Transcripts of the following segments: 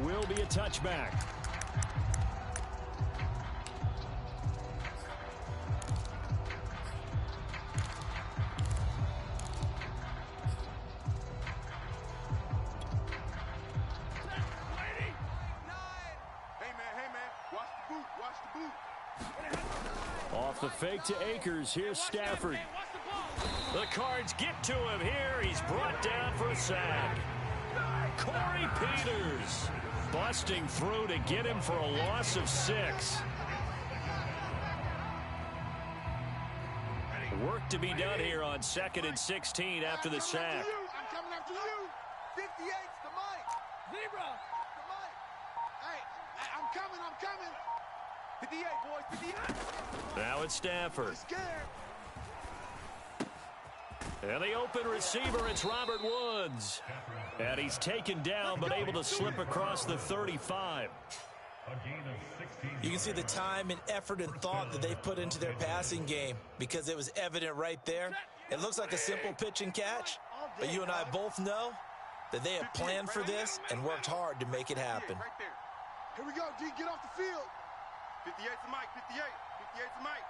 will be a touchback. Off the fake to Akers. Here's Stafford. The Cards get to him here. He's brought down for a sack. Corey Peters busting through to get him for a loss of 6. Work to be done here on 2nd and 16 after the sack. I'm coming after you. 58's the mic. Zebra. The mic. Hey, I'm coming. 58, boys. 58. Now it's Stafford. I'm scared. And the open receiver, it's Robert Woods. And he's taken down, but able to slip across the 35. You can see the time and effort and thought that they've put into their passing game because it was evident right there. It looks like a simple pitch and catch, but you and I both know that they have planned for this and worked hard to make it happen. Here we go, D. Get off the field. 58's the mic. 58's the mic.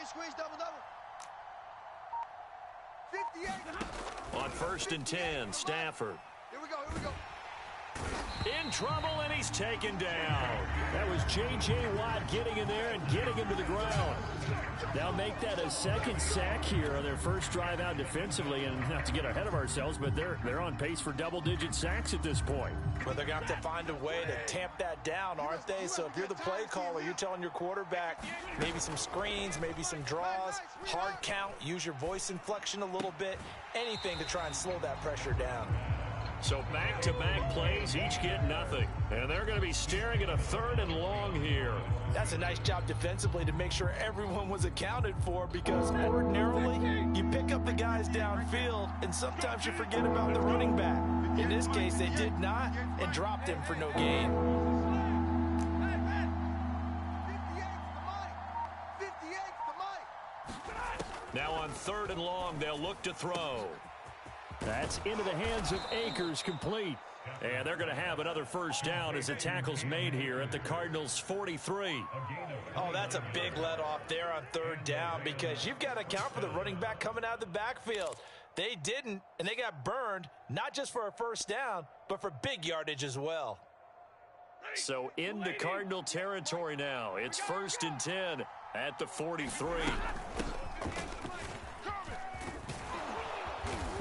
Squeeze, double. 58. On 1st and 10, Stafford. Here we go. In trouble, and he's taken down. That was J.J. Watt getting in there and getting him to the ground. Now make that a second sack here on their first drive out defensively, and not to get ahead of ourselves, but they're on pace for double-digit sacks at this point. Well, they're going to have to find a way to tamp that down, aren't they? So if you're the play caller, you're telling your quarterback maybe some screens, maybe some draws, hard count, use your voice inflection a little bit, anything to try and slow that pressure down. So back-to-back plays, each get nothing. And they're going to be staring at a 3rd and long here. That's a nice job defensively to make sure everyone was accounted for, because ordinarily you pick up the guys downfield and sometimes you forget about the running back. In this case, they did not and dropped him for no gain. 58's the mic. Now on 3rd and long, they'll look to throw. That's into the hands of Akers, complete. And they're going to have another first down as the tackle's made here at the Cardinals' 43. Oh, that's a big let off there on 3rd down, because you've got to account for the running back coming out of the backfield. They didn't, and they got burned, not just for a first down, but for big yardage as well. So into Cardinal territory now. It's 1st and 10 at the 43.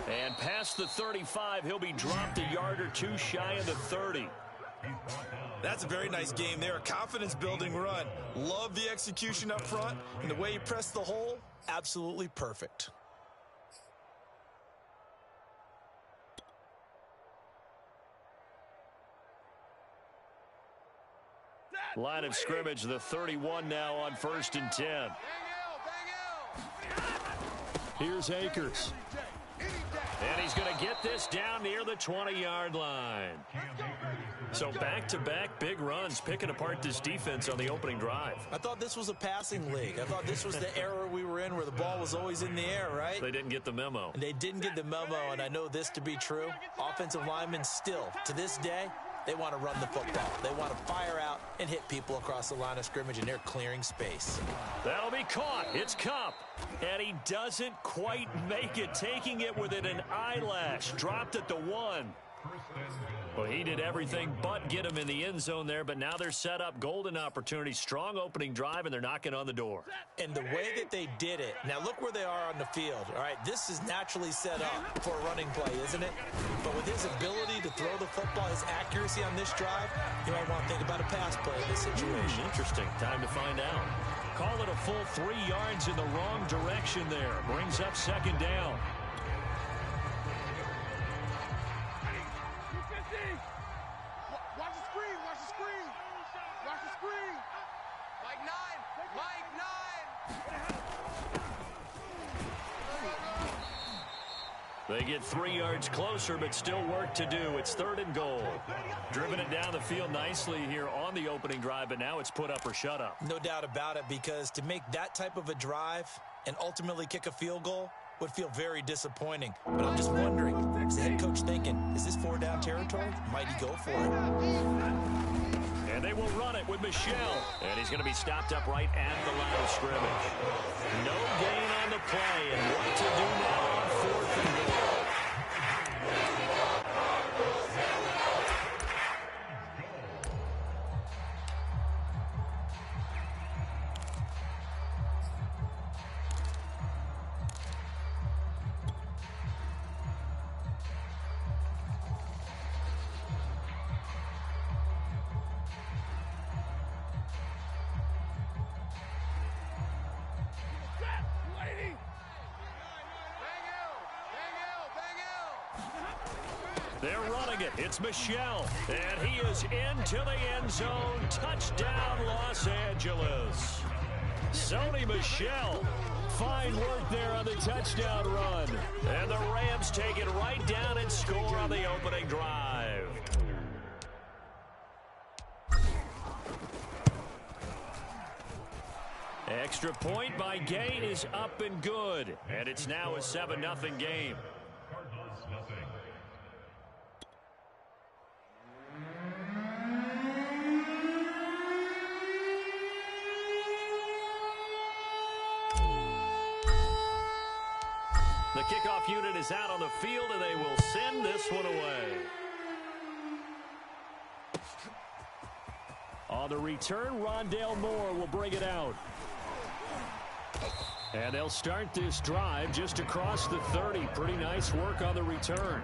And past the 35, he'll be dropped a yard or two shy of the 30. That's a very nice game there. A confidence-building run. Love the execution up front, and the way he pressed the hole, absolutely perfect. Line of scrimmage, the 31 now on 1st and 10. Here's Akers. And he's going to get this down near the 20-yard line. So back-to-back big runs, picking apart this defense on the opening drive. I thought this was a passing league. I thought this was the era we were in where the ball was always in the air, right? They didn't get the memo. And they didn't get the memo, and I know this to be true. Offensive linemen still, to this day, they want to run the football. They want to fire out and hit people across the line of scrimmage, and they're clearing space. That'll be caught. It's Kupp. And he doesn't quite make it, taking it within an eyelash. Dropped at the 1. Well, he did everything but get him in the end zone there, but now they're set up. Golden opportunity, strong opening drive, and they're knocking on the door. And the way that they did it, now look where they are on the field. All right, this is naturally set up for a running play, isn't it? But with his ability to throw the football, his accuracy on this drive, you might want to think about a pass play in this situation. Interesting. Time to find out. Call it a full 3 yards in the wrong direction there. Brings up 2nd down. Watch the screen. Watch the screen. Mike 9. They get 3 yards closer, but still work to do. It's 3rd and goal. Driven it down the field nicely here on the opening drive, but now it's put up or shut up. No doubt about it, because to make that type of a drive and ultimately kick a field goal would feel very disappointing. But I'm just wondering, Is the head coach thinking, is this 4-down territory? Might he go for it? And they will run it with Michel. And he's going to be stopped up right at the line of scrimmage. No gain on the play. And what to do now on 4th and goal? They're running it. It's Michel. And he is into the end zone. Touchdown, Los Angeles. Sony Michel. Fine work there on the touchdown run. And the Rams take it right down and score on the opening drive. Extra point by Gain is up and good. And it's now a 7-0 game. The kickoff unit is out on the field, and they will send this one away. On the return, Rondale Moore will bring it out. And they'll start this drive just across the 30. Pretty nice work on the return.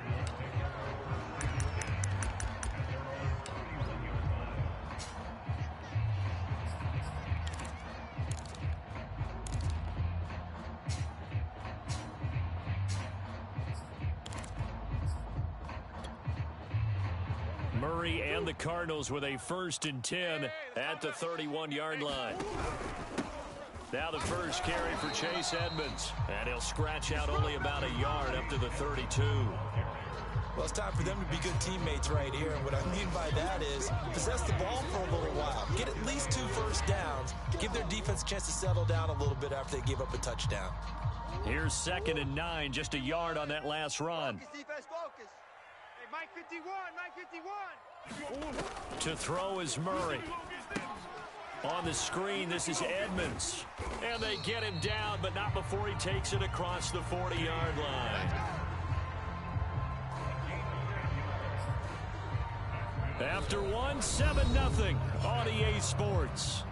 Murray and the Cardinals with a 1st and 10 at the 31-yard line. Now the first carry for Chase Edmonds. And he'll scratch out only about a yard up to the 32. Well, it's time for them to be good teammates right here. And what I mean by that is possess the ball for a little while. Get at least 2 first downs. Give their defense a chance to settle down a little bit after they give up a touchdown. Here's 2nd and 9, just a yard on that last run. Focus, defense, focus. Hey, Mike 51, Mike 51. To throw is Murray. On the screen, this is Edmonds. And they get him down, but not before he takes it across the 40-yard line. After one, 7-0 on EA Sports.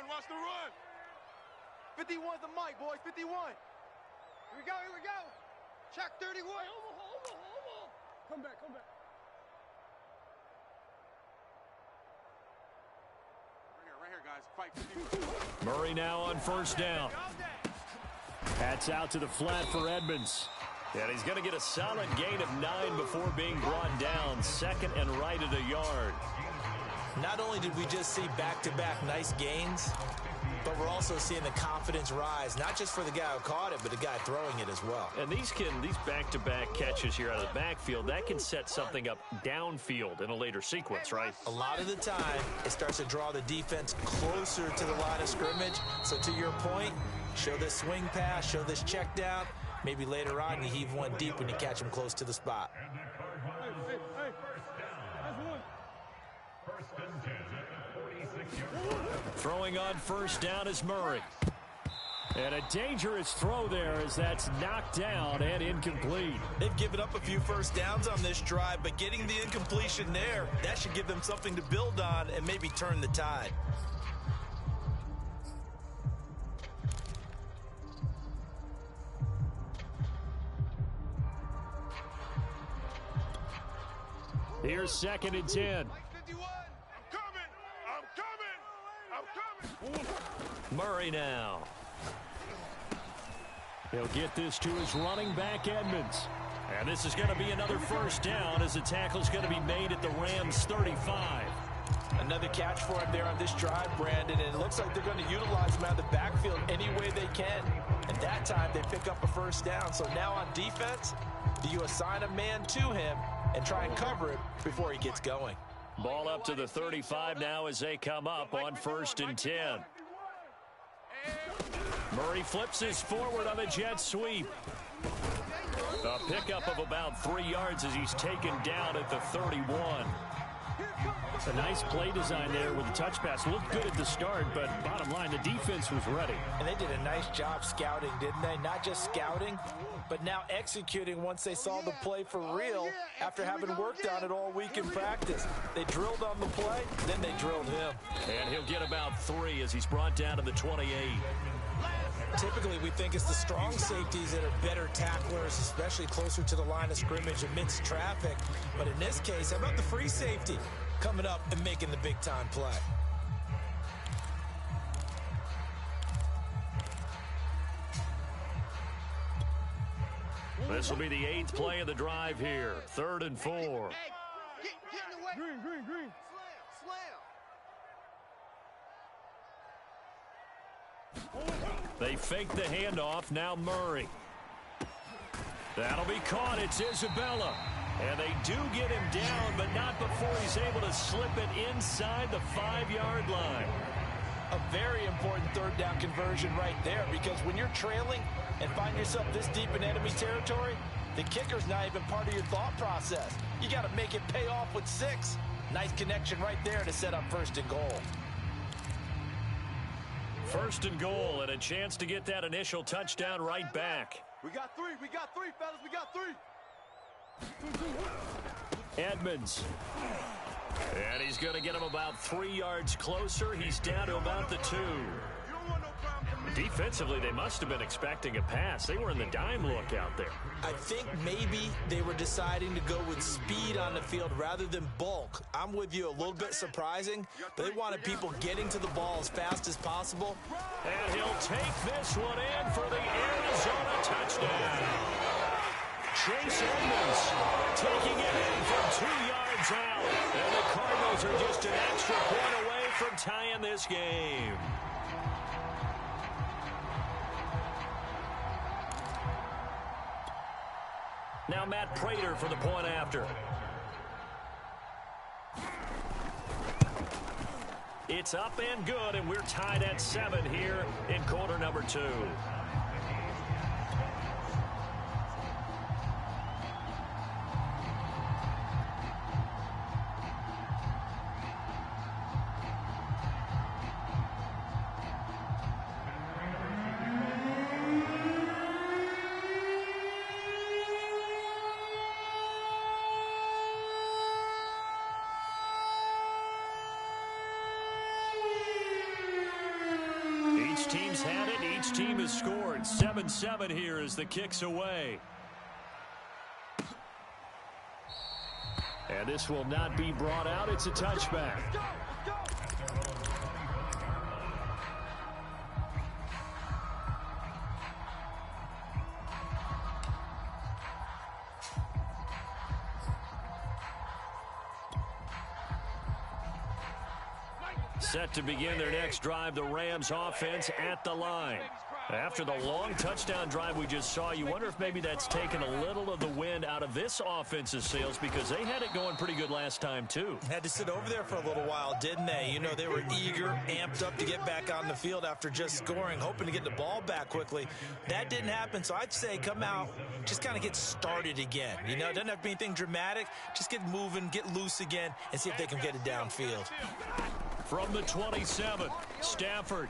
Watch the run. 51's the mic, boys. 51. Here we go. Check 31. Come back. Right here, guys. Fight 51. Murray now on 1st down. That's out to the flat for Edmonds. And he's going to get a solid gain of 9 before being brought down. 2nd and right at a yard. Not only did we just see back-to-back nice gains, but we're also seeing the confidence rise, not just for the guy who caught it, but the guy throwing it as well. And these back-to-back catches here out of the backfield, that can set something up downfield in a later sequence, right? A lot of the time, it starts to draw the defense closer to the line of scrimmage. So to your point, show this swing pass, show this check down. Maybe later on, you heave one deep when you catch them close to the spot. Throwing on 1st down is Murray. And a dangerous throw there as that's knocked down and incomplete. They've given up a few first downs on this drive, but getting the incompletion there, that should give them something to build on and maybe turn the tide. Here's 2nd and 10. Murray now. He'll get this to his running back, Edmonds. And this is going to be another 1st down as the tackle's going to be made at the Rams' 35. Another catch for him there on this drive, Brandon, and it looks like they're going to utilize him out of the backfield any way they can. And that time, they pick up a first down. So now on defense, do you assign a man to him and try and cover it before he gets going? Ball up to the 35 now as they come up on 1st and 10. Murray flips his forward on a jet sweep. A pickup of about 3 yards as he's taken down at the 31. It's a nice play design there with the touch pass. Looked good at the start, but bottom line, the defense was ready. And they did a nice job scouting, didn't they? Not just scouting, but now executing once they saw the play for real after having worked on it all week in practice. They drilled on the play, then they drilled him. And he'll get about 3 as he's brought down to the 28. Typically, we think it's the strong safeties that are better tacklers, especially closer to the line of scrimmage amidst traffic. But in this case, how about the free safety coming up and making the big-time play? This will be the 8th play of the drive here. 3rd and 4. Get in the way. Green. Slam. They fake the handoff. Now Murray. That'll be caught. It's Isabella. And they do get him down, but not before he's able to slip it inside the 5-yard line. A very important 3rd down conversion right there, because when you're trailing and find yourself this deep in enemy territory, the kicker's not even part of your thought process. You got to make it pay off with 6. Nice connection right there to set up 1st and goal. 1st and goal, and a chance to get that initial touchdown right back. We got 3, fellas, we got 3. Edmonds. And he's going to get him about 3 yards closer. He's down to about the 2. Defensively, they must have been expecting a pass. They were in the dime look out there. I think maybe they were deciding to go with speed on the field rather than bulk. I'm with you, a little bit surprising, but they wanted people getting to the ball as fast as possible. And he'll take this one in for the Arizona touchdown. Chase Edmonds taking it in from 2 yards out. And the Cardinals are just an extra point away from tying this game. Now Matt Prater for the point after. It's up and good, and we're tied at 7 here in quarter number 2. Team's had it. Each team has scored. 7-7 here as the kick's away. And this will not be brought out. It's a touchback. Set to begin their next drive, the Rams offense at the line. After the long touchdown drive we just saw, you wonder if maybe that's taken a little of the wind out of this offense's sails, because they had it going pretty good last time too. Had to sit over there for a little while, didn't they? You know, they were eager, amped up to get back on the field after just scoring, hoping to get the ball back quickly. That didn't happen, so I'd say come out, just kind of get started again. You know, it doesn't have to be anything dramatic. Just get moving, get loose again, and see if they can get it downfield. From the 27, Stafford.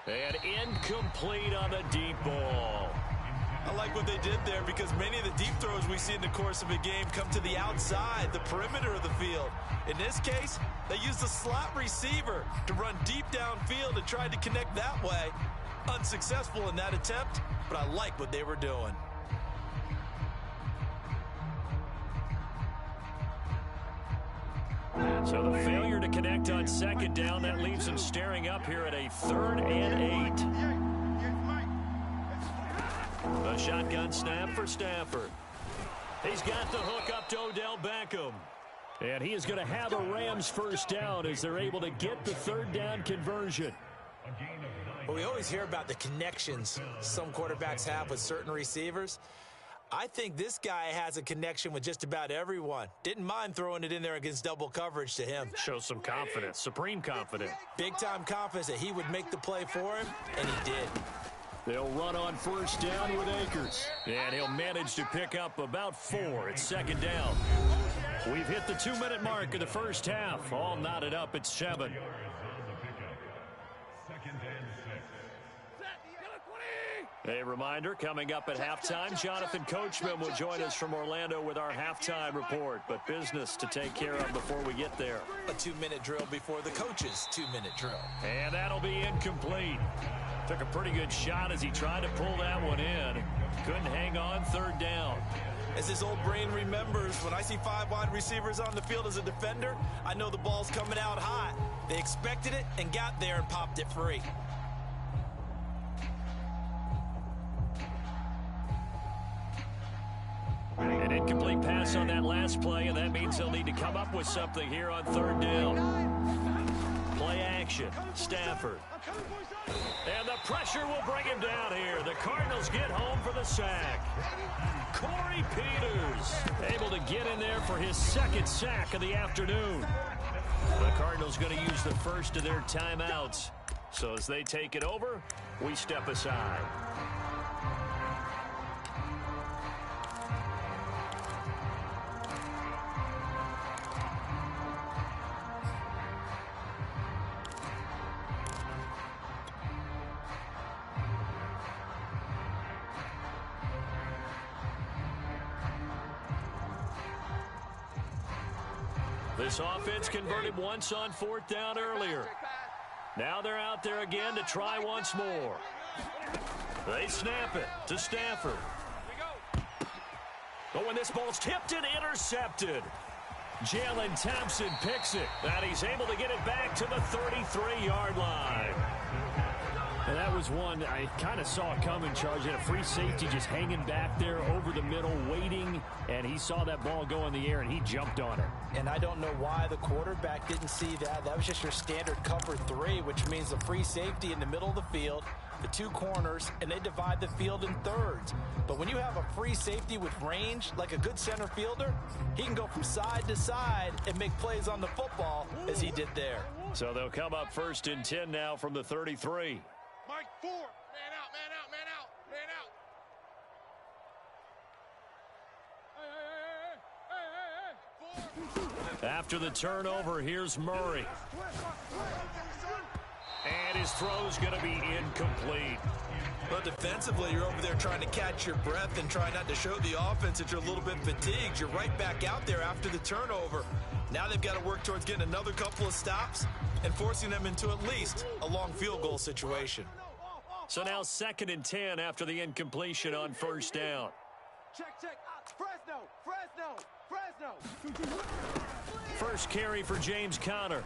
And incomplete on the deep ball. I like what they did there, because many of the deep throws we see in the course of a game come to the outside, the perimeter of the field. In this case, they used a slot receiver to run deep downfield and tried to connect that way. Unsuccessful in that attempt, but I like what they were doing. So the failure to connect on second down, that leaves them staring up here at a 3rd and 8. A shotgun snap for Stafford. He's got the hook up to Odell Beckham. And he is going to have a Rams first down as they're able to get the third down conversion. Well, we always hear about the connections some quarterbacks have with certain receivers. I think this guy has a connection with just about everyone. Didn't mind throwing it in there against double coverage to him. Shows some confidence, supreme confidence. Big-time confidence that he would make the play for him, and he did. They'll run on first down with Akers. And he'll manage to pick up about 4 at second down. We've hit the 2-minute mark of the first half. All knotted up at 7. A reminder, coming up at halftime, Jonathan Coachman will join us from Orlando with our halftime report. But business to take care of before we get there. A 2-minute drill before the coach's 2-minute drill. And that'll be incomplete. Took a pretty good shot as he tried to pull that one in. Couldn't hang on third down. As his old brain remembers, when I see 5 wide receivers on the field as a defender, I know the ball's coming out hot. They expected it and got there and popped it free. An incomplete pass on that last play, and that means they'll need to come up with something here on third down. Play action, Stafford. And the pressure will bring him down here. The Cardinals get home for the sack. Corey Peters able to get in there for his second sack of the afternoon. The Cardinals going to use the first of their timeouts. So as they take it over, we step aside. This offense converted once on fourth down earlier. Now they're out there again to try once more. They snap it to Stafford. But when this ball's tipped and intercepted, Jalen Thompson picks it. And he's able to get it back to the 33-yard line. And that was one I kind of saw coming, Charge. Had a free safety just hanging back there over the middle, waiting, and he saw that ball go in the air, and he jumped on it. And I don't know why the quarterback didn't see that. That was just your standard cover 3, which means the free safety in the middle of the field, the 2 corners, and they divide the field in thirds. But when you have a free safety with range, like a good center fielder, he can go from side to side and make plays on the football as he did there. So they'll come up first and 10 now from the 33. Mike 4. Man out, man out, man out, man out. After the turnover, here's Murray. And his throw's going to be incomplete. Well, defensively, you're over there trying to catch your breath and try not to show the offense that you're a little bit fatigued. You're right back out there after the turnover. Now they've got to work towards getting another couple of stops and forcing them into at least a long field goal situation. So now 2nd and 10 after the incompletion on first down. Check. Fresno. First carry for James Conner.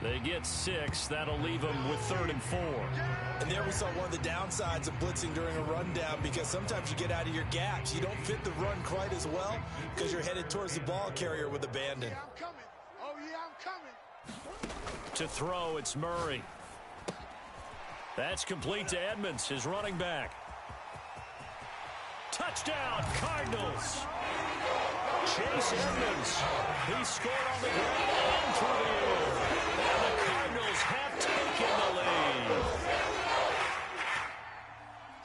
They get 6. That'll leave them with 3rd and 4. And there we saw one of the downsides of blitzing during a rundown, because sometimes you get out of your gaps. You don't fit the run quite as well because you're headed towards the ball carrier with abandon. Yeah, I'm coming. Oh, yeah, I'm coming. To throw, it's Murray. That's complete to Edmonds, his running back. Touchdown, Cardinals. Chase Edmonds. He scored on the ground and through the air. And the Cardinals have taken the lead.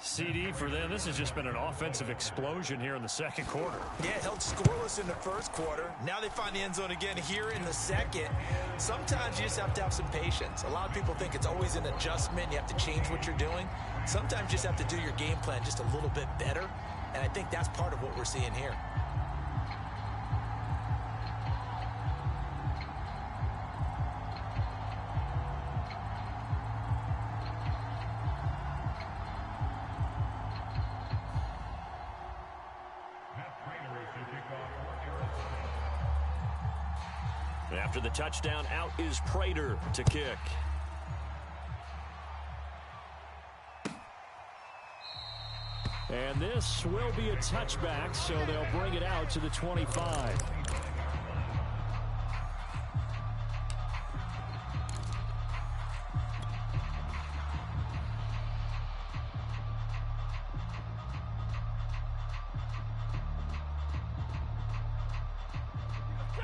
CD for them. This has just been an offensive explosion here in the second quarter. Yeah, held scoreless in the first quarter. Now they find the end zone again here in the second. Sometimes you just have to have some patience. A lot of people think it's always an adjustment. You have to change what you're doing. Sometimes you just have to do your game plan just a little bit better. And I think that's part of what we're seeing here. After the touchdown, out is Prater to kick. And this will be a touchback, so they'll bring it out to the 25.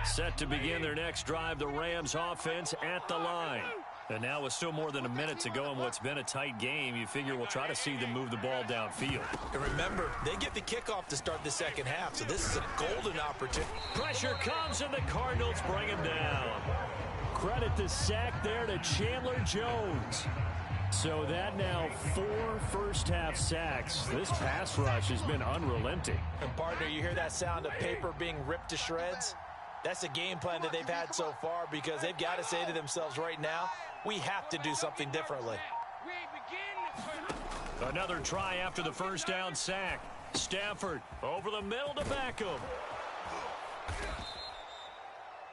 Set to begin their next drive, the Rams offense at the line. And now with still more than a minute to go in what's been a tight game, you figure we'll try to see them move the ball downfield. And remember, they get the kickoff to start the second half, so this is a golden opportunity. Pressure comes, and the Cardinals bring him down. Credit the sack there to Chandler Jones. So that now 4 first-half sacks. This pass rush has been unrelenting. And, partner, you hear that sound of paper being ripped to shreds? That's the game plan that they've had so far because they've got to say to themselves right now, we have to do something differently. Another try after the first down sack. Stafford over the middle to Beckham.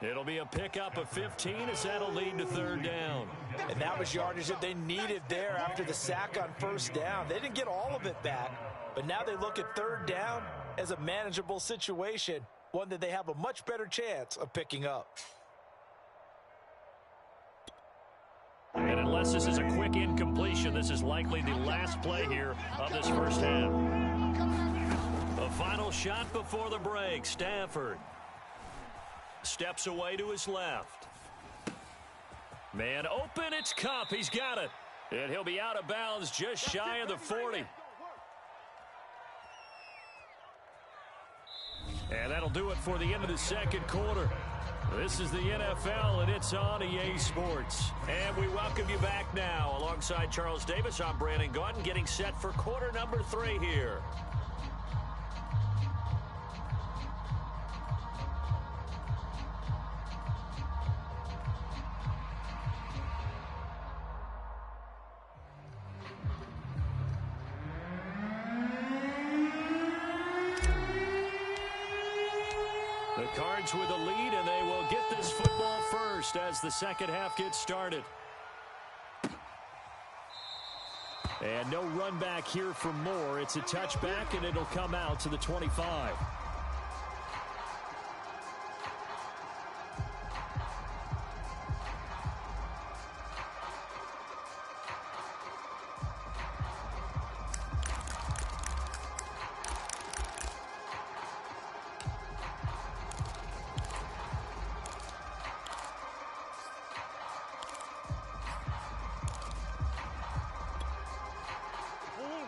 It'll be a pickup of 15 as that'll lead to third down. And that was yardage that they needed there after the sack on first down. They didn't get all of it back, but now they look at third down as a manageable situation, one that they have a much better chance of picking up. And unless this is a quick incompletion, this is likely the last play here of this first half. The final shot before the break. Stafford steps away to his left. Man open, it's Kupp. He's got it. And he'll be out of bounds just shy of the 40. And that'll do it for the end of the second quarter. This is the NFL, and it's on EA Sports. And we welcome you back now. Alongside Charles Davis, I'm Brandon Gaudin, getting set for quarter number 3 here. The Cards with a lead, and they will get this football first as the second half gets started. And no run back here for Moore. It's a touchback, and it'll come out to the 25.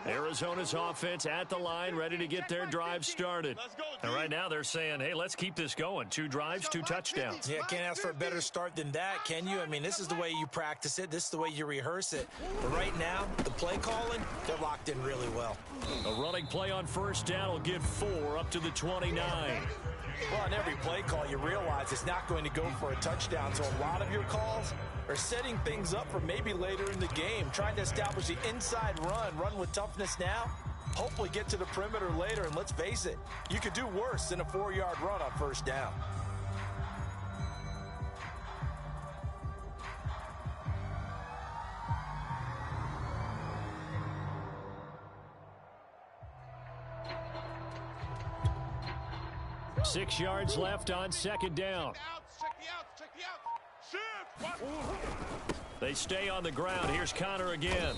Arizona's offense at the line, ready to get their drive started. And right now they're saying, hey, let's keep this going. 2 drives, 2 touchdowns. Yeah, can't ask for a better start than that, can you? I mean, this is the way you practice it. This is the way you rehearse it. But right now, the play calling, they're locked in really well. A running play on first down will get 4 up to the 29. Well, on every play call, you realize it's not going to go for a touchdown. So a lot of your calls are setting things up for maybe later in the game, trying to establish the inside run with toughness now, hopefully get to the perimeter later. And let's face it, you could do worse than a 4-yard run on first down. Six yards left on second down. They stay on the ground. Here's Connor again.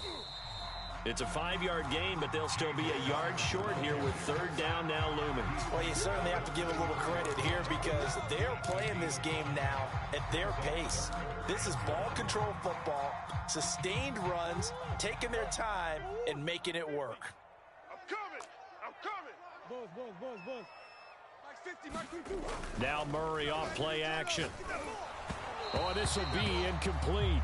It's a 5-yard gain, but they'll still be a yard short here with third down now looming. Well, you certainly have to give a little credit here because they're playing this game now at their pace. This is ball control football, sustained runs, taking their time, and making it work. I'm coming. Buzz. Now Murray off play action. Oh, this will be incomplete.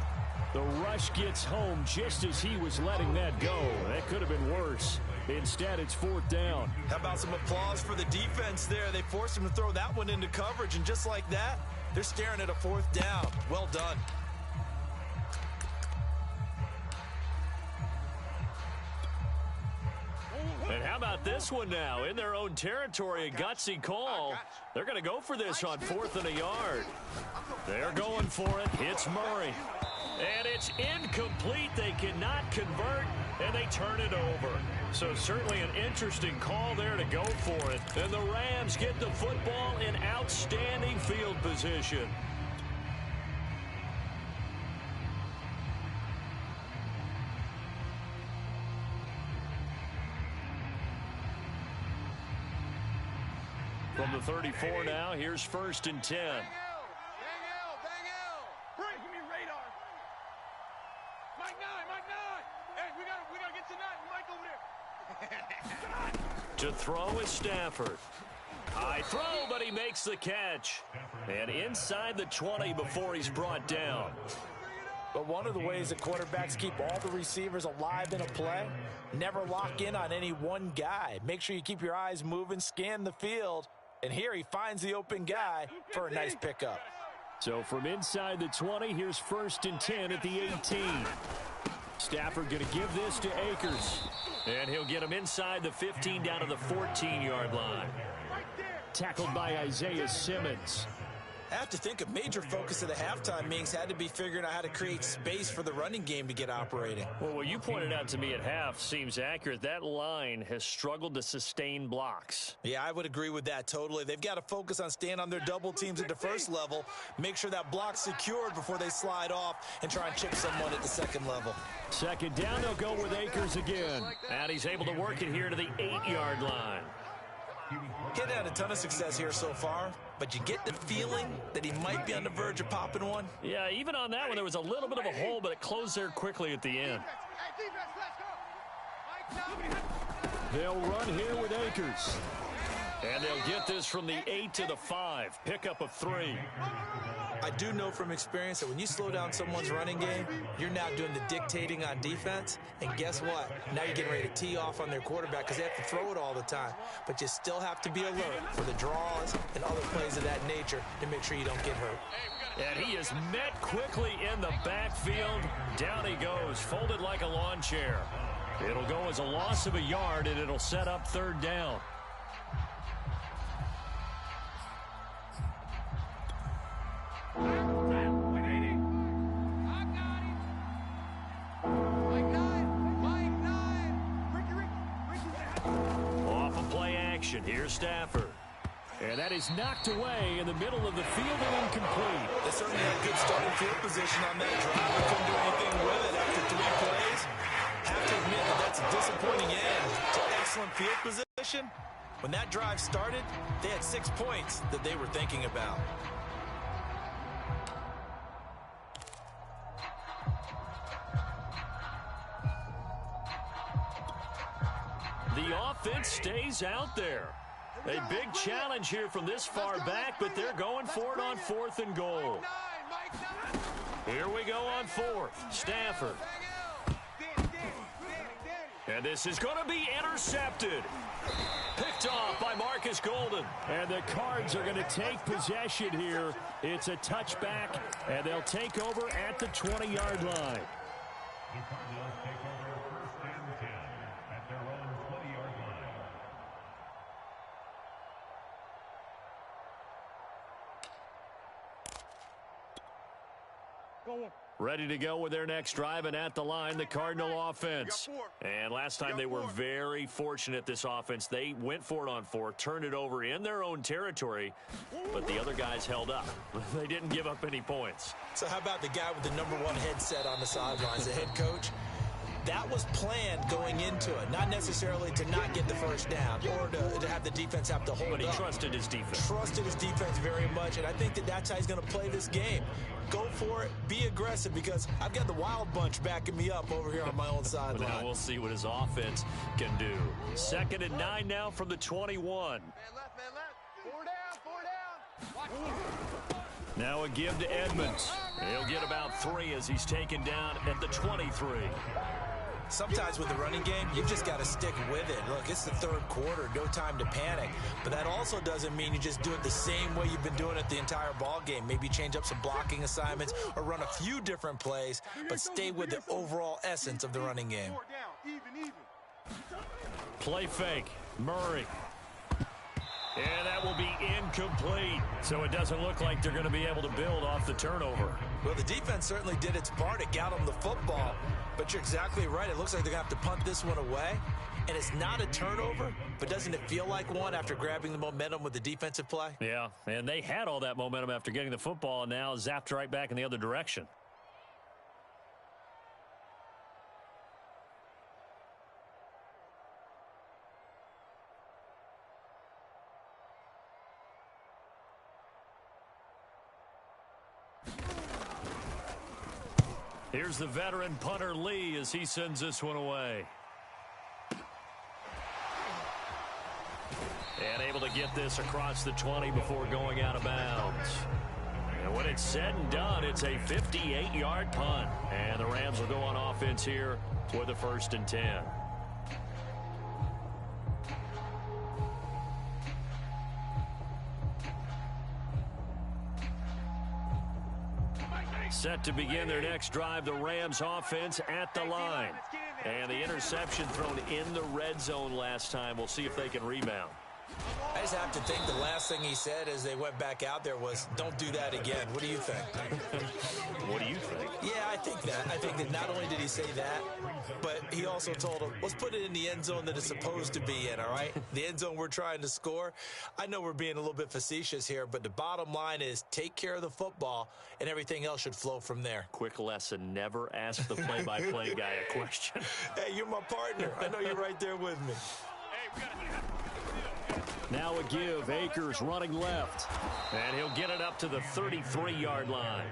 The rush gets home just as he was letting that go. That could have been worse. Instead, it's fourth down. How about some applause for the defense there? They forced him to throw that one into coverage, and just like that, they're staring at a fourth down. Well done. And how about this one now? In their own territory, a gutsy call. They're going to go for this on 4th and a yard. They're going for it. It's Murray. And it's incomplete. They cannot convert, and they turn it over. So certainly an interesting call there to go for it. And the Rams get the football in outstanding field position. From the the 34 now. Here's 1st and 10. Dang L. Bring. Give me radar. Mike 9. Hey, we gotta get to 9. Mike over there. To throw is Stafford. High throw, but he makes the catch. And inside the 20 before he's brought down. But one of the ways that quarterbacks keep all the receivers alive in a play, never lock in on any one guy. Make sure you keep your eyes moving, scan the field. And here he finds the open guy for a nice pickup. So from inside the 20, here's 1st and 10 at the 18. Stafford going to give this to Akers. And he'll get him inside the 15 down to the 14-yard line. Tackled by Isaiah Simmons. I have to think a major focus of the halftime meetings had to be figuring out how to create space for the running game to get operating. Well, what you pointed out to me at half seems accurate. That line has struggled to sustain blocks. Yeah, I would agree with that totally. They've got to focus on staying on their double teams at the first level, make sure that block's secured before they slide off and try and chip someone at the second level. 2nd down, they'll go with Akers again. And he's able to work it here to the 8-yard line. He's had a ton of success here so far, but you get the feeling that he might be on the verge of popping one. Yeah, even on that one, there was a little bit of a hole, but it closed there quickly at the end. They'll run here with Akers. And they'll get this from the 8 to the 5. Pickup of 3. I do know from experience that when you slow down someone's running game, you're now doing the dictating on defense. And guess what? Now you're getting ready to tee off on their quarterback because they have to throw it all the time. But you still have to be alert for the draws and other plays of that nature to make sure you don't get hurt. And he is met quickly in the backfield. Down he goes, folded like a lawn chair. It'll go as a loss of a yard, and it'll set up 3rd down. Off a play action. Here's Stafford. And that is knocked away in the middle of the field and incomplete. They certainly had good starting field position on that drive. They couldn't do anything with it after 3 plays. Have to admit that that's a disappointing end to excellent field position. When that drive started, they had 6 points that they were thinking about. The offense stays out there. A big challenge here from this far back, but they're going for it on 4th and goal. Here we go on 4th. Stafford. And this is going to be intercepted. Picked off by Marcus Golden. And the Cards are going to take possession here. It's a touchback, and they'll take over at the 20-yard line. The Cardinals take over 1st and 10 at their own 20-yard line. Ready to go with their next drive, and at the line, the Cardinal offense. And last time they were very fortunate, this offense. They went for it on 4, turned it over in their own territory, but the other guys held up. They didn't give up any points. So how about the guy with the number 1 headset on the sidelines, the head coach? That was planned going into it, not necessarily to not get the first down or to have the defense have to hold up. But he trusted his defense. Trusted his defense very much, and I think that that's how he's going to play this game. Go for it, be aggressive, because I've got the Wild Bunch backing me up over here on my own sideline. Now we'll see what his offense can do. 2nd and 9 now from the 21. Man left. 4 down. Now a give to Edmonds. He'll get about 3 as he's taken down at the 23. Sometimes with the running game, you've just got to stick with it. Look, it's the 3rd quarter, no time to panic. But that also doesn't mean you just do it the same way you've been doing it the entire ball game. Maybe change up some blocking assignments or run a few different plays, but stay with the overall essence of the running game. 4 down. Even. Play fake. Murray. And that will be incomplete. So it doesn't look like they're going to be able to build off the turnover. Well, the defense certainly did its part. It got them the football. But you're exactly right. It looks like they're going to have to punt this one away. And it's not a turnover, but doesn't it feel like one after grabbing the momentum with the defensive play? Yeah, and they had all that momentum after getting the football and now zapped right back in the other direction. Here's the veteran punter Lee as he sends this one away. And able to get this across the 20 before going out of bounds. And when it's said and done, it's a 58-yard punt. And the Rams will go on offense here with a 1st and 10. Set to begin their next drive, the Rams offense at the line. And the interception thrown in the red zone last time. We'll see if they can rebound. I just have to think the last thing he said as they went back out there was, don't do that again. What do you think? What do you think? Yeah, I think that not only did he say that, but he also told him, let's put it in the end zone that it's supposed to be in, all right? The end zone we're trying to score. I know we're being a little bit facetious here, but the bottom line is take care of the football, and everything else should flow from there. Quick lesson, never ask the play-by-play guy a question. Hey, you're my partner. I know you're right there with me. Now a give. Akers running left. And he'll get it up to the 33-yard line.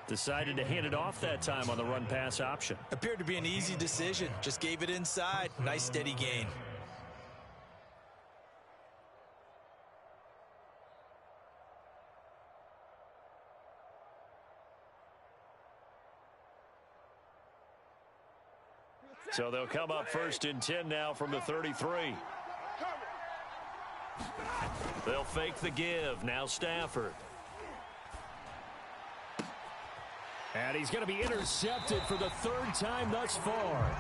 Decided to hand it off that time on the run-pass option. Appeared to be an easy decision. Just gave it inside. Nice steady gain. So they'll come up 1st and 10 now from the 33. They'll fake the give. Now Stafford. And he's going to be intercepted for the 3rd time thus far.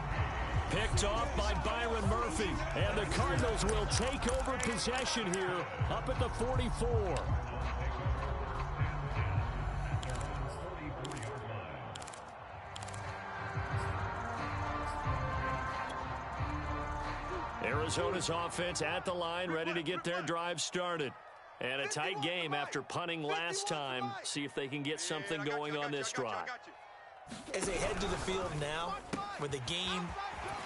Picked off by Byron Murphy. And the Cardinals will take over possession here up at the 44. Arizona's offense at the line, ready to get their drive started. And a tight game after punting last time. See if they can get something going on this drive. As they head to the field now, with the game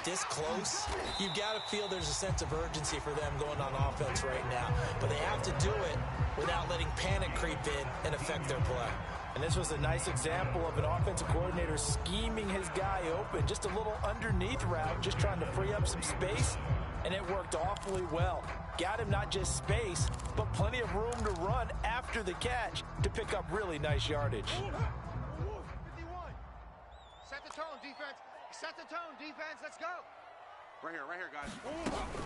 this close, you've got to feel there's a sense of urgency for them going on offense right now. But they have to do it without letting panic creep in and affect their play. And this was a nice example of an offensive coordinator scheming his guy open. Just a little underneath route, just trying to free up some space. And it worked awfully well. Got him not just space, but plenty of room to run after the catch to pick up really nice yardage. 51. Set the tone, defense. Set the tone, defense. Let's go. Right here, guys.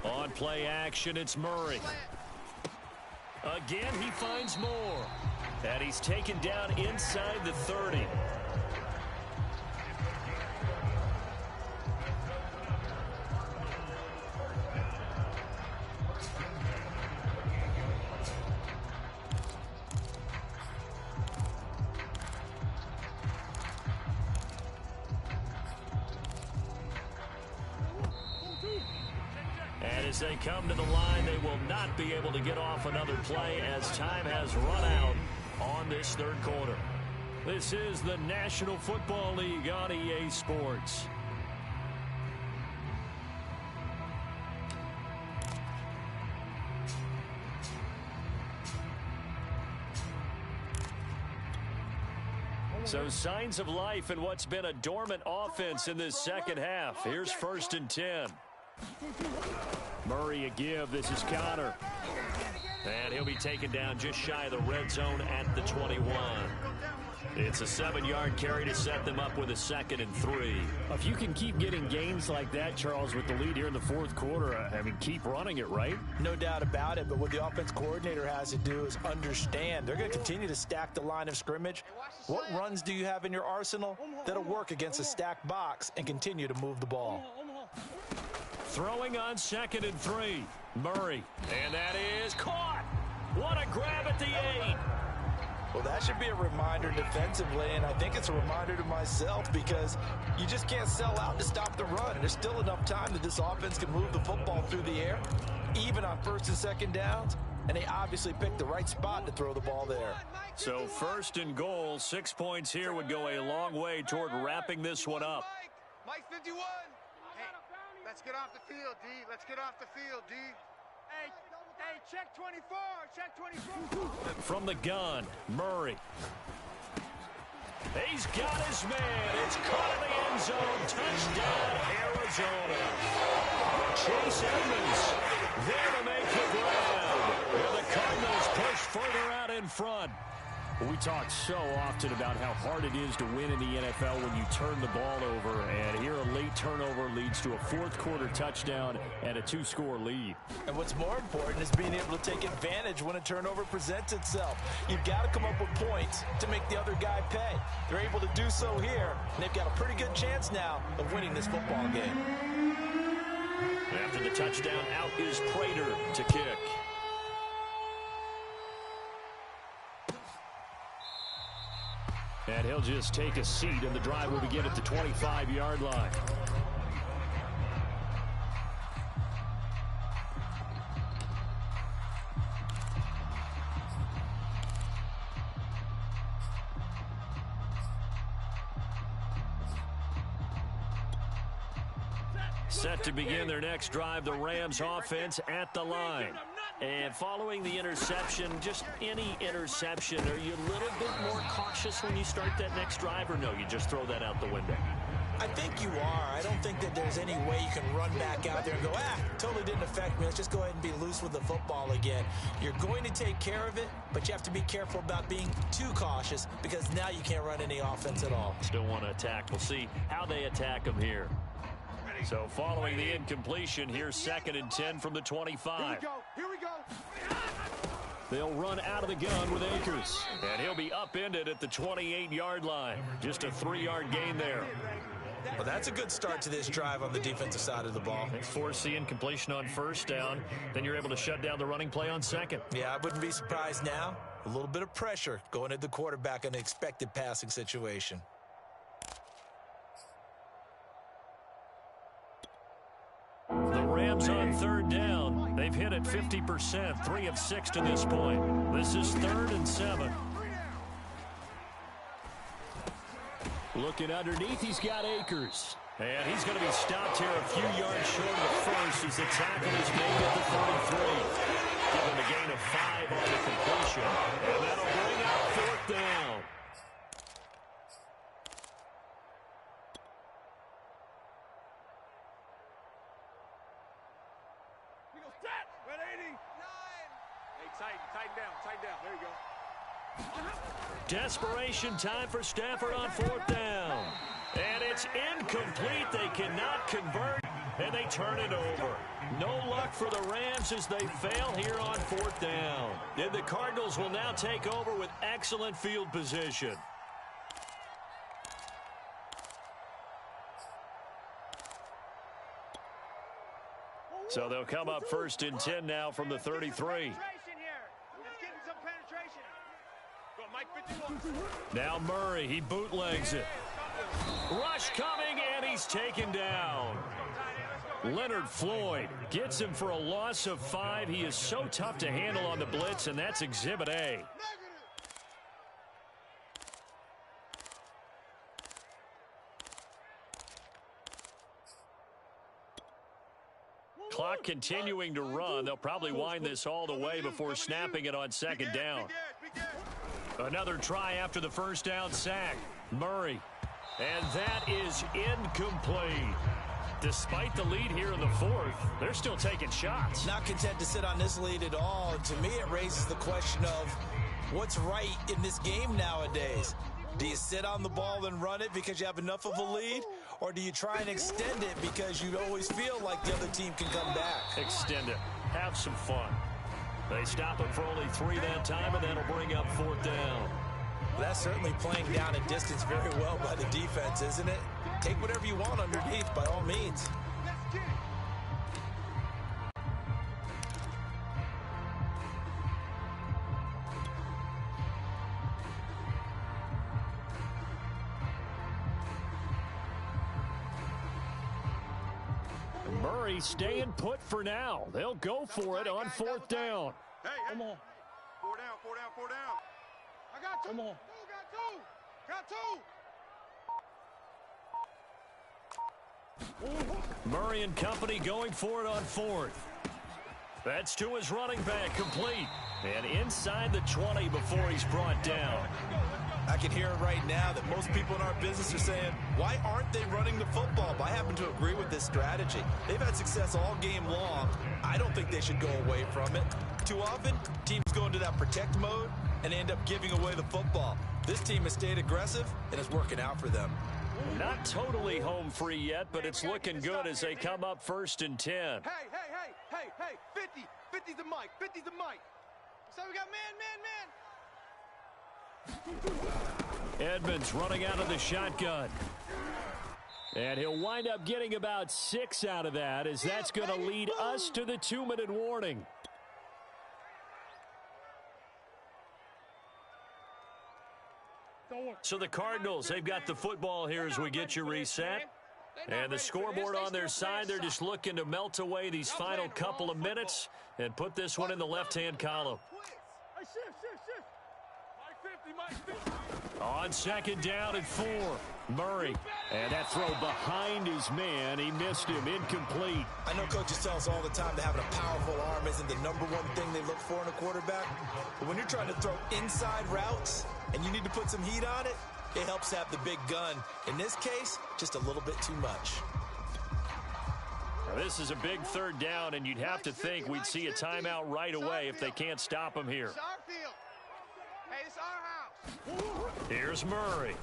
On play action, it's Murray. Again, he finds more. And he's taken down inside the 30. As they come to the line, they will not be able to get off another play as time has run out on this 3rd quarter. This is the National Football League on EA Sports. So signs of life in what's been a dormant offense in this 2nd half. Here's 1st and 10. Murray a give. This is Connor. And he'll be taken down just shy of the red zone at the 21. It's a 7-yard carry to set them up with a 2nd and 3. If you can keep getting gains like that, Charles, with the lead here in the 4th quarter, I mean, keep running it, right? No doubt about it, but what the offense coordinator has to do is understand. They're going to continue to stack the line of scrimmage. What runs do you have in your arsenal that'll work against a stacked box and continue to move the ball? Throwing on 2nd and 3. Murray. And that is caught. What a grab at the 8. Well, that should be a reminder defensively, and I think it's a reminder to myself because you just can't sell out to stop the run. There's still enough time that this offense can move the football through the air, even on 1st and 2nd downs, and they obviously picked the right spot to throw the ball there. So 1st and goal, 6 points here would go a long way toward wrapping this one up. Mike 51. Let's get off the field, D. Let's get off the field, D. Hey, check 24. Check 24. From the gun, Murray. He's got his man. It's caught in the end zone. Touchdown, Arizona. Chase Edmonds there to make the ground. And the Cardinals push further out in front. We talk so often about how hard it is to win in the NFL when you turn the ball over. And here a late turnover leads to a fourth-quarter touchdown and a two-score lead. And what's more important is being able to take advantage when a turnover presents itself. You've got to come up with points to make the other guy pay. They're able to do so here, and they've got a pretty good chance now of winning this football game. After the touchdown, out is Prater to kick. And he'll just take a seat, and the drive will begin at the 25-yard line. Set to begin their next drive, the Rams offense at the line. And following the interception, just any interception, are you a little bit more cautious when you start that next drive, or no, you just throw that out the window? I think you are. I don't think that there's any way you can run back out there and go, totally didn't affect me. Let's just go ahead and be loose with the football again. You're going to take care of it, but you have to be careful about being too cautious because now you can't run any offense at all. Still want to attack. We'll see how they attack them here. So following the incompletion, here's 2nd and 10 from the 25. Here we go. They'll run out of the gun with Akers. And he'll be upended at the 28-yard line. Just a 3-yard gain there. Well, that's a good start to this drive on the defensive side of the ball. They force the incompletion on first down. Then you're able to shut down the running play on second. Yeah, I wouldn't be surprised now. A little bit of pressure going at the quarterback in an expected passing situation. The Rams on 3rd down. They've hit it 50%, 3 of 6 to this point. This is 3rd and 7. Looking underneath, he's got Akers. And he's going to be stopped here a few yards short of the first as the tackle is made at the 33. Given the gain of 5 on the completion. And that'll bring out 4th down. Tighten down. There you go. Desperation time for Stafford on 4th down. And it's incomplete. They cannot convert, and they turn it over. No luck for the Rams as they fail here on 4th down. And the Cardinals will now take over with excellent field position. So they'll come up 1st and 10 now from the 33. Now Murray, he bootlegs it. Rush coming, and he's taken down. Leonard Floyd gets him for a loss of 5. He is so tough to handle on the blitz, and that's Exhibit A. Clock continuing to run. They'll probably wind this all the way before snapping it on 2nd down. Another try after the first down sack. Murray. And that is incomplete. Despite the lead here in the 4th, they're still taking shots. Not content to sit on this lead at all. And to me, it raises the question of what's right in this game nowadays. Do you sit on the ball and run it because you have enough of a lead? Or do you try and extend it because you always feel like the other team can come back? Extend it. Have some fun. They stop him for only 3 that time, and that'll bring up 4th down. Well, that's certainly playing down a distance very well by the defense, isn't it? Take whatever you want underneath, by all means. Murray staying put for now. They'll go for it on 4th down. Hey, come on. 4 down. I got 2. Come on. Got 2. Murray and company going for it on 4th. That's to his running back, complete. And inside the 20 before he's brought down. I can hear it right now that most people in our business are saying, why aren't they running the football? But I happen to agree with this strategy. They've had success all game long. I don't think they should go away from it. Too often, teams go into that protect mode and end up giving away the football. This team has stayed aggressive, and it's working out for them. Not totally home free yet, but it's looking good as they come up 1st and 10. Hey, 50. 50's the mic. 50's the mic. So we got man. Edmonds running out of the shotgun. And he'll wind up getting about 6 out of that, as that's going to lead us to the 2-minute warning. So the Cardinals, they've got the football here as we get you reset. And the scoreboard on their side, they're just looking to melt away these final couple of minutes and put this one in the left-hand column. On 2nd down and 4, Murray. And that throw behind his man. He missed him. Incomplete. I know coaches tell us all the time that having a powerful arm isn't the #1 thing they look for in a quarterback. But when you're trying to throw inside routes and you need to put some heat on it, it helps have the big gun. In this case, just a little bit too much. Now, this is a big 3rd down, and you'd have to think we'd see a timeout right away if they can't stop him here. Hey, it's our house. Here's Murray.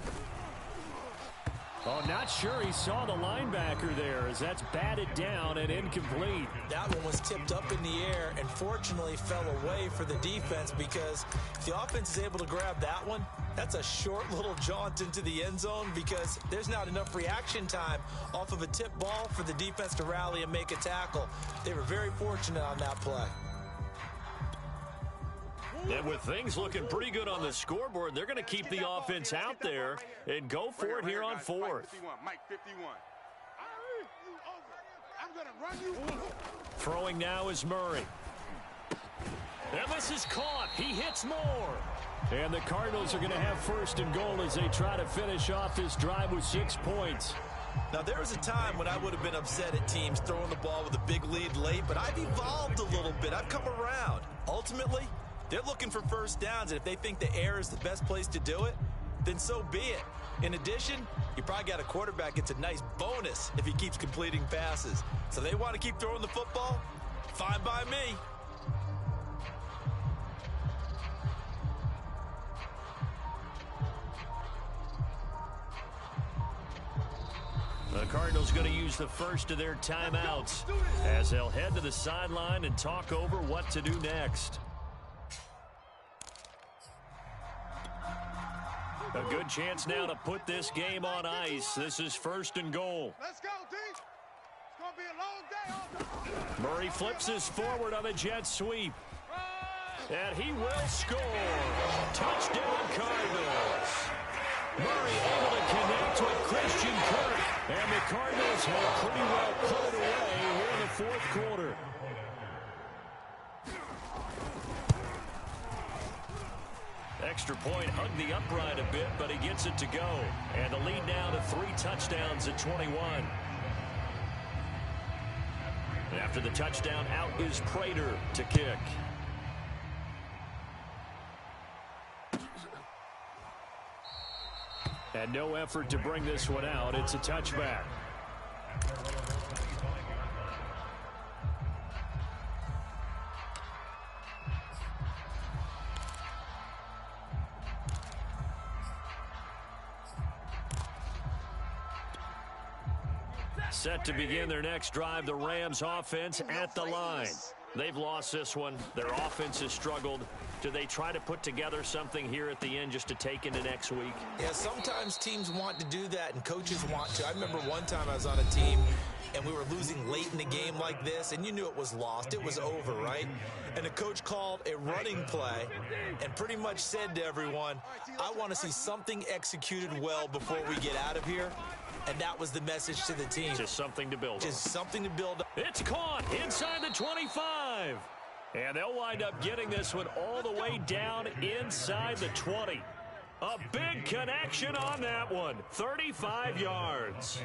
Oh, not sure he saw the linebacker there, as that's batted down and incomplete. That one was tipped up in the air and fortunately fell away for the defense, because if the offense is able to grab that one, that's a short little jaunt into the end zone, because there's not enough reaction time off of a tip ball for the defense to rally and make a tackle. They were very fortunate on that play. And with things looking pretty good on the scoreboard, they're going to keep the offense out there and go for it here on 4th. Mike 51. I'm going to run you. Throwing now is Murray. And this is caught. He hits more. And the Cardinals are going to have 1st and goal as they try to finish off this drive with 6 points. Now, there was a time when I would have been upset at teams throwing the ball with a big lead late, but I've evolved a little bit. I've come around. Ultimately, they're looking for 1st downs, and if they think the air is the best place to do it, then so be it. In addition, you probably got a quarterback gets a nice bonus if he keeps completing passes. So they want to keep throwing the football? Fine by me. The Cardinals going to use the first of their timeouts as they'll head to the sideline and talk over what to do next. A good chance now to put this game on ice. This is 1st and goal. Let's go, D. It's going to be a long day. Murray flips his forward on a jet sweep. And he will score. Touchdown, Cardinals. Murray able to connect with Christian Kirk. And the Cardinals have pretty well put it away here in the 4th quarter. Extra point hugged the upright a bit, but he gets it to go. And the lead now to 3 touchdowns at 21. After the touchdown, out is Prater to kick. And no effort to bring this one out. It's a touchback. Set to begin their next drive, the Rams offense at the line. They've lost this one. Their offense has struggled. Do they try to put together something here at the end just to take into next week? Yeah, sometimes teams want to do that and coaches want to. I remember one time I was on a team and we were losing late in the game like this, and you knew it was lost. It was over, right? And the coach called a running play and pretty much said to everyone, I want to see something executed well before we get out of here. And that was the message to the team. Just something to build. Just something to build up. It's caught inside the 25. And they'll wind up getting this one all the way down inside the 20. A big connection on that one. 35 yards.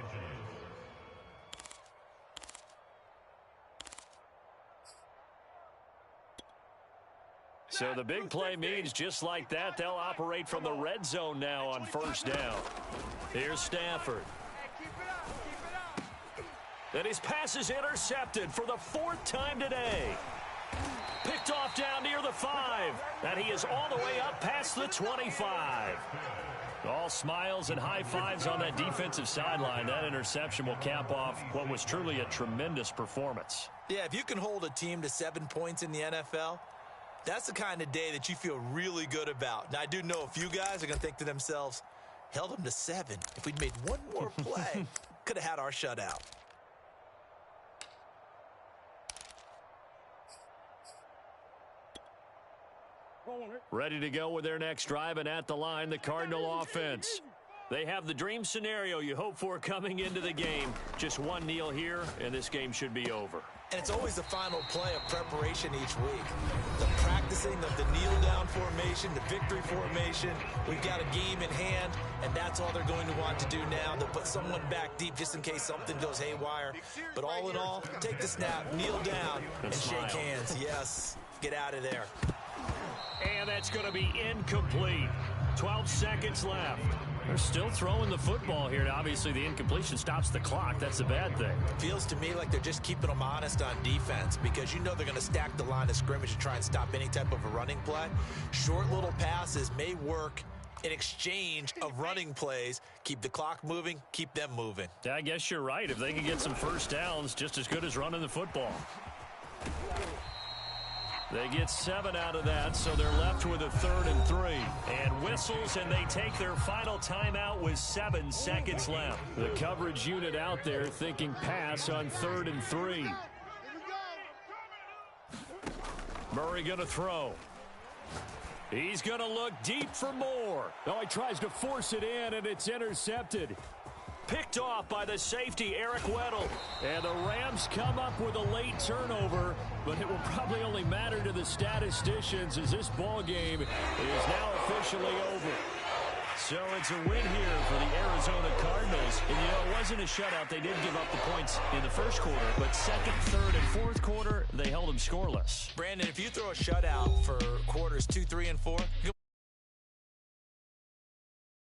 So the big play means just like that, they'll operate from the red zone now on first down. Here's Stafford. And his pass is intercepted for the 4th time today. Picked off down near the 5. And he is all the way up past the 25. All smiles and high fives on that defensive sideline. That interception will cap off what was truly a tremendous performance. Yeah, if you can hold a team to 7 points in the NFL, that's the kind of day that you feel really good about. Now, I do know a few guys are going to think to themselves, held them to 7. If we'd made one more play, could have had our shutout. Ready to go with their next drive, and at the line, the Cardinal offense. They have the dream scenario you hope for coming into the game. Just one kneel here, and this game should be over. And it's always the final play of preparation each week. The practicing of the kneel-down formation, the victory formation. We've got a game in hand, and that's all they're going to want to do now. They'll put someone back deep just in case something goes haywire. But all in all, take the snap, kneel down, and shake hands. Yes, get out of there. And that's going to be incomplete. 12 seconds left. They're still throwing the football here. Now, obviously, the incompletion stops the clock. That's a bad thing. Feels to me like they're just keeping them honest on defense because you know they're going to stack the line of scrimmage to try and stop any type of a running play. Short little passes may work in exchange of running plays. Keep the clock moving, keep them moving. I guess you're right. If they can get some first downs, just as good as running the football. They get 7 out of that, so they're left with a 3rd and 3. And whistles, and they take their final timeout with 7 seconds left. The coverage unit out there thinking pass on 3rd and 3. Murray going to throw. He's going to look deep for more. Oh, he tries to force it in, and it's intercepted. Picked off by the safety, Eric Weddle. And the Rams come up with a late turnover, but it will probably only matter to the statisticians as this ball game is now officially over. So it's a win here for the Arizona Cardinals. And, you know, it wasn't a shutout. They did give up the points in the first quarter, but second, third, and fourth quarter, they held them scoreless. Brandon, if you throw a shutout for quarters 2, 3, and 4,